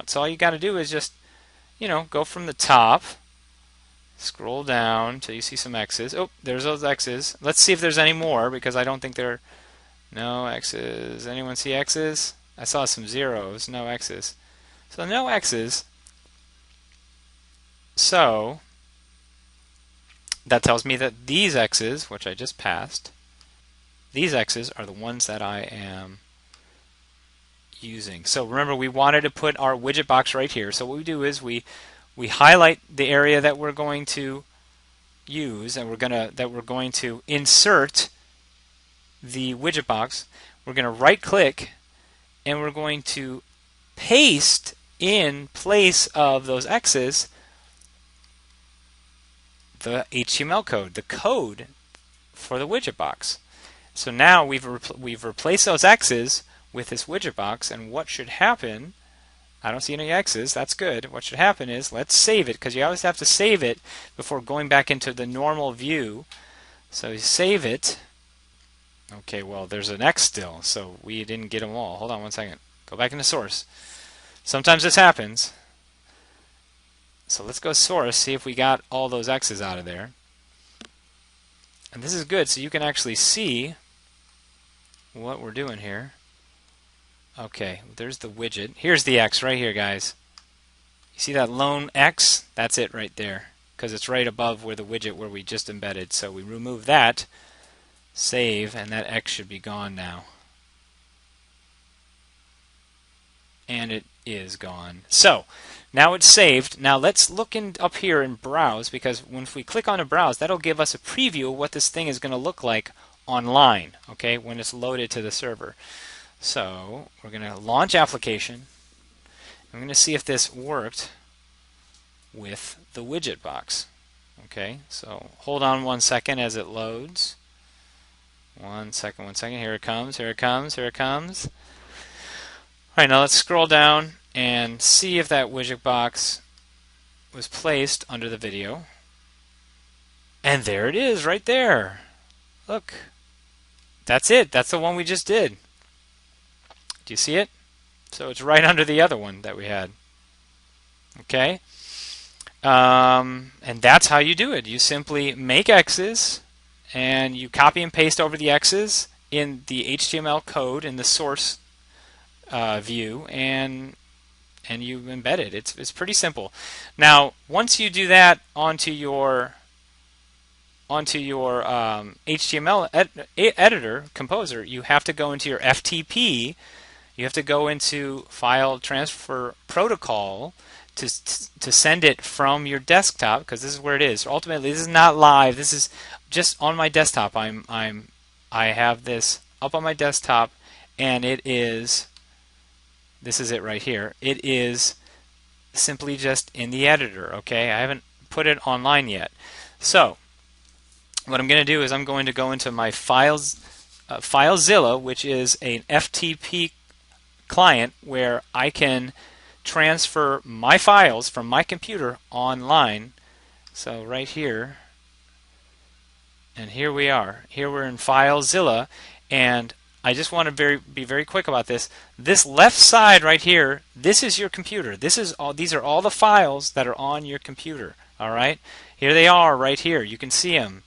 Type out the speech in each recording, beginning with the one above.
out. So all you got to do is just, go from the top, scroll down until you see some X's. Oh, there's those X's. Let's see if there's any more, because I don't think there are no X's. Anyone see X's? I saw some zeros, no X's. So no X's. So that tells me that these X's, which I just passed, these X's are the ones that I am using. So remember, we wanted to put our widget box right here. So what we do is we highlight the area that we're going to use, and we're going to insert the widget box. We're going to right click, and we're going to paste in place of those X's the HTML code, the code for the widget box. So now we've replaced those X's with this widget box, and what should happen, I don't see any X's, that's good. What should happen is, let's save it, because you always have to save it before going back into the normal view. So you save it. Okay, well, there's an X still, so we didn't get them all. Hold on one second. Go back into source. Sometimes this happens. So let's go source, see if we got all those X's out of there. And this is good, so you can actually see what we're doing here. Okay, there's the widget. Here's the X right here, guys. You see that lone X? That's it right there, because it's right above where the widget where we just embedded. So we remove that, save, and that X should be gone now. And it is gone. So now it's saved. Now let's look up here and browse, because if we click on a browse, that'll give us a preview of what this thing is going to look like online, okay, when it's loaded to the server. So we're going to launch application. I'm going to see if this worked with the widget box. Okay, so hold on 1 second as it loads. 1 second, 1 second. Here it comes, here it comes, here it comes. All right, now let's scroll down and see if that widget box was placed under the video. And there it is, right there. Look. That's it. That's the one we just did. Do you see it? So it's right under the other one that we had. Okay? And that's how you do it. You simply make X's, and you copy and paste over the X's in the HTML code in the source view, and you embed it. It's pretty simple. Now, once you do that onto your HTML editor, Composer, you have to go into your FTP. You have to go into File Transfer Protocol to send it from your desktop, because this is where it is. Ultimately, this is not live. This is just on my desktop. I have this up on my desktop, and it is. This is it right here. It is simply just in the editor. Okay, I haven't put it online yet. So what I'm going to do is I'm going to go into my FileZilla, which is an FTP client where I can transfer my files from my computer online. So right here, and here we are. Here we're in FileZilla, and I just want to be very quick about this. This left side right here, this is your computer. These are all the files that are on your computer. All right, here they are right here. You can see them.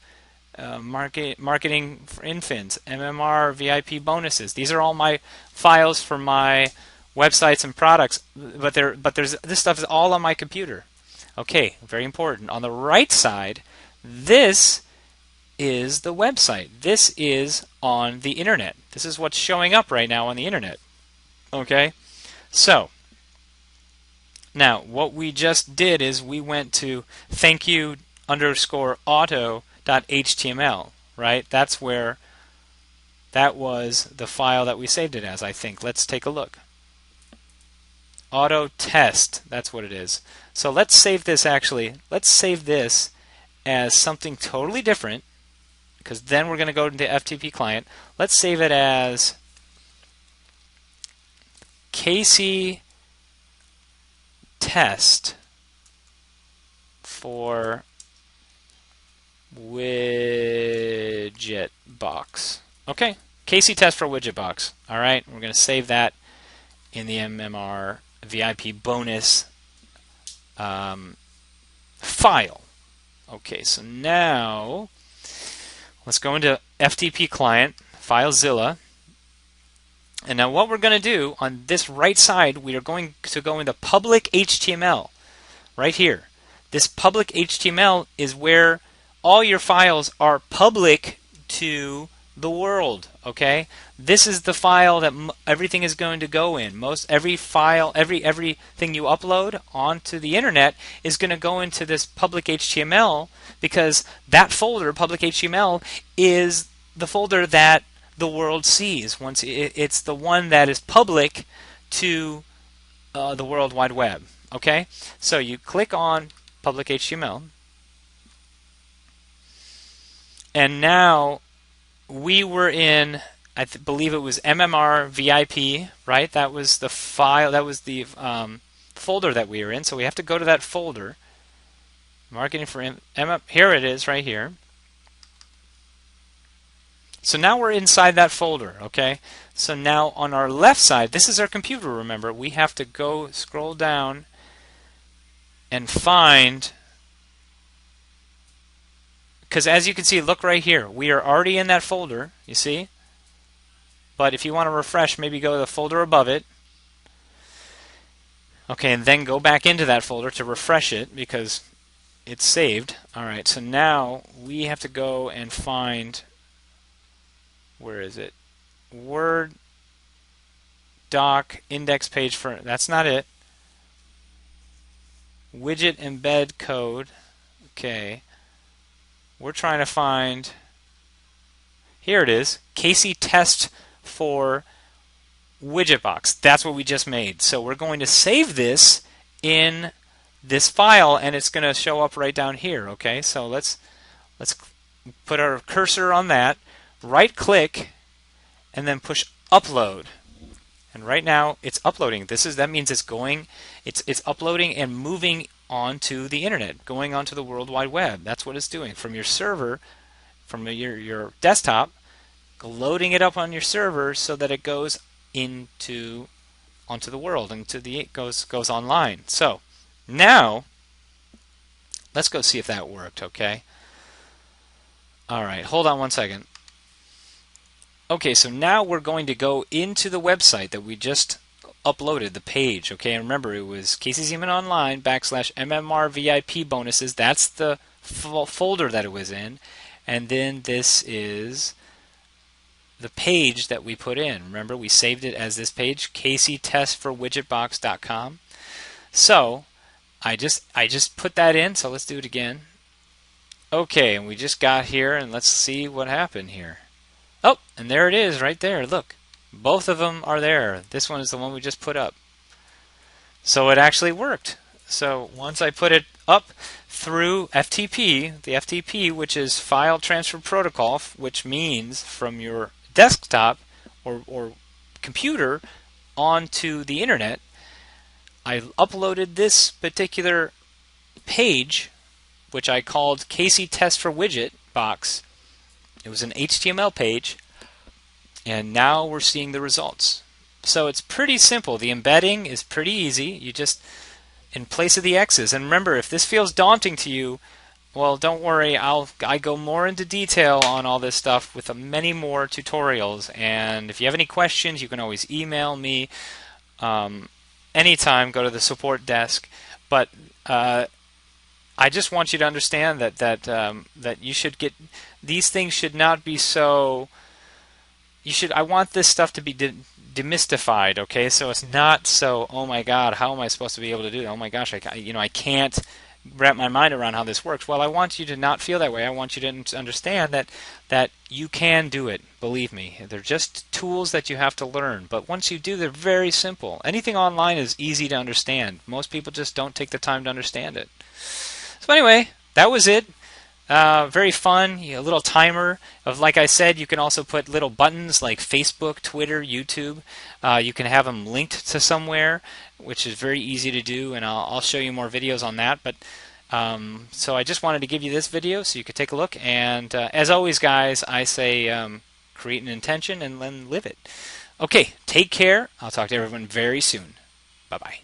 Marketing for infants, MMR VIP bonuses. These are all my files for my websites and products, but this stuff is all on my computer. Okay, very important. On the right side, this is the website. This is on the internet. This is what's showing up right now on the internet. Okay, so now what we just did is we went to thankyou_auto.html, right? That was the file that we saved it as, I think. Let's take a look. Auto test, that's what it is. So let's save this let's save this as something totally different, because then we're going to go to the FTP client. Let's save it as Casey test for widget box. Okay, Casey test for widget box. All right, we're going to save that in the MMR VIP bonus file. Okay, so now let's go into FTP client, FileZilla. And now what we're going to do on this right side, we are going to go into public HTML right here. This public HTML is where all your files are public to the world, okay? This is the file that everything is going to go in. Every file, everything you upload onto the internet is going to go into this public HTML, because that folder, public HTML, is the folder that the world sees. Once it's the one that is public to the World Wide Web, okay? So you click on public HTML, and now we were in, I believe it was MMR VIP, right? That was the file, that was the folder that we were in. So we have to go to that folder. Marketing for here it is, right here. So now we're inside that folder, okay? So now on our left side, this is our computer, remember. We have to go scroll down and find, because as you can see, look right here, we are already in that folder, you see? But if you want to refresh, maybe go to the folder above it. Okay, and then go back into that folder to refresh it because it's saved. Alright, so now we have to go and find, where is it? Word doc index page for, that's not it. Widget embed code. Okay. We're trying to find, here it is, Casey test for widget box. That's what we just made. So we're going to save this in this file, and it's going to show up right down here. Okay, so let's put our cursor on that, right click, and then push upload. And right now it's uploading. That means it's uploading and moving onto the internet, going onto the World Wide Web. That's what it's doing from your server, from your desktop, loading it up on your server so that it goes onto the world, goes online. So now let's go see if that worked. Okay. All right, hold on one second. Okay, so now we're going to go into the website that we just uploaded, the page. Okay, and remember it was Casey Zeman Online / MMR VIP bonuses. That's the folder that it was in. And then this is the page that we put in. Remember, we saved it as this page, caseytestforwidgetbox.com. So I just put that in, so let's do it again. Okay, and we just got here, and let's see what happened here. Oh, and there it is right there. Look, both of them are there. This one is the one we just put up. So it actually worked. So once I put it up through FTP, the FTP, which is File Transfer Protocol, which means from your desktop or computer onto the internet, I uploaded this particular page, which I called Casey Test for Widget Box. It was an HTML page, and now we're seeing the results. So it's pretty simple. The embedding is pretty easy. You just, in place of the X's, and remember, if this feels daunting to you, well, don't worry. I go more into detail on all this stuff with many more tutorials. And if you have any questions, you can always email me anytime. Go to the support desk. But I just want you to understand that you should get, these things should not be so. I want this stuff to be demystified, okay? So it's not so, oh my God, how am I supposed to be able to do it? Oh my gosh, I can't wrap my mind around how this works. Well, I want you to not feel that way. I want you to understand that you can do it. Believe me, they're just tools that you have to learn. But once you do, they're very simple. Anything online is easy to understand. Most people just don't take the time to understand it. So anyway, that was it. Very fun. A little timer of, like I said, you can also put little buttons like Facebook, Twitter, YouTube. You can have them linked to somewhere, which is very easy to do, and I'll show you more videos on that. But so I just wanted to give you this video so you could take a look. And as always, guys, I say create an intention and then live it. Okay, take care. I'll talk to everyone very soon. Bye-bye.